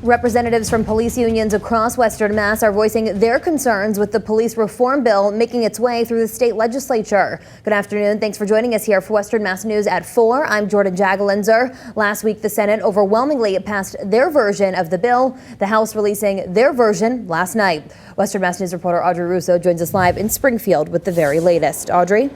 Representatives from police unions across Western Mass are voicing their concerns with the police reform bill making its way through the state legislature. Good afternoon. Thanks for joining us here for Western Mass News at 4. I'm Jordyn Jagolinzer. Last week, the Senate overwhelmingly passed their version of the bill, the House releasing their version last night. Western Mass News reporter Audrey Russo joins us live in Springfield with the very latest. Audrey?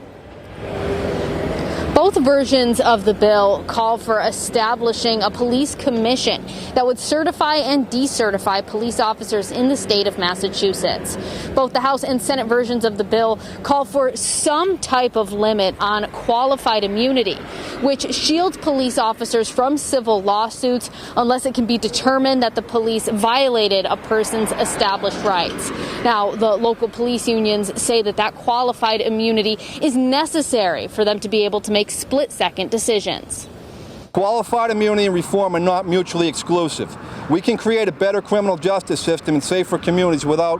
Both versions of the bill call for establishing a police commission that would certify and decertify police officers in the state of Massachusetts. Both the House and Senate versions of the bill call for some type of limit on qualified immunity, which shields police officers from civil lawsuits unless it can be determined that the police violated a person's established rights. Now, the local police unions say that qualified immunity is necessary for them to be able to make split-second decisions. Qualified immunity and reform are not mutually exclusive. We can create a better criminal justice system and safer communities without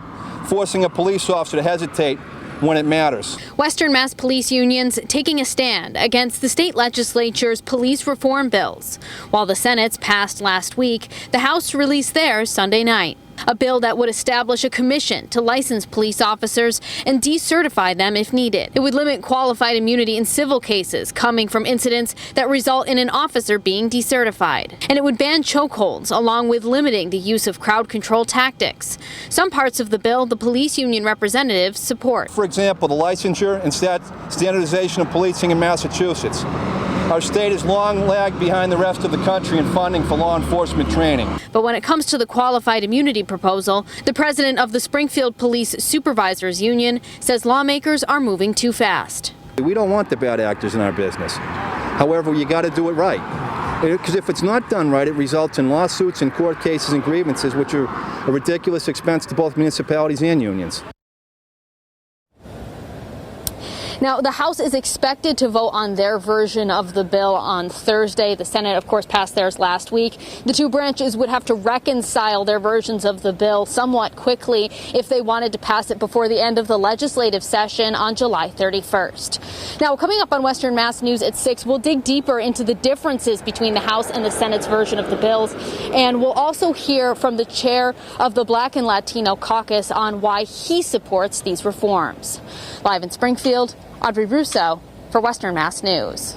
forcing a police officer to hesitate when it matters. Western Mass police unions taking a stand against the state legislature's police reform bills. While the Senate's passed last week, the House released theirs Sunday night. A bill that would establish a commission to license police officers and decertify them if needed. It would limit qualified immunity in civil cases coming from incidents that result in an officer being decertified. And it would ban chokeholds along with limiting the use of crowd control tactics. Some parts of the bill the police union representatives support. For example, the licensure and standardization of policing in Massachusetts. Our state has long lagged behind the rest of the country in funding for law enforcement training. But when it comes to the qualified immunity proposal, the president of the Springfield Police Supervisors Union says lawmakers are moving too fast. We don't want the bad actors in our business. However, you got to do it right. Because if it's not done right, it results in lawsuits and court cases and grievances, which are a ridiculous expense to both municipalities and unions. Now, the House is expected to vote on their version of the bill on Thursday. The Senate, of course, passed theirs last week. The two branches would have to reconcile their versions of the bill somewhat quickly if they wanted to pass it before the end of the legislative session on July 31st. Now, coming up on Western Mass News at 6, we'll dig deeper into the differences between the House and the Senate's version of the bills. And we'll also hear from the chair of the Black and Latino caucus on why he supports these reforms. Live in Springfield, Audrey Russo for Western Mass News.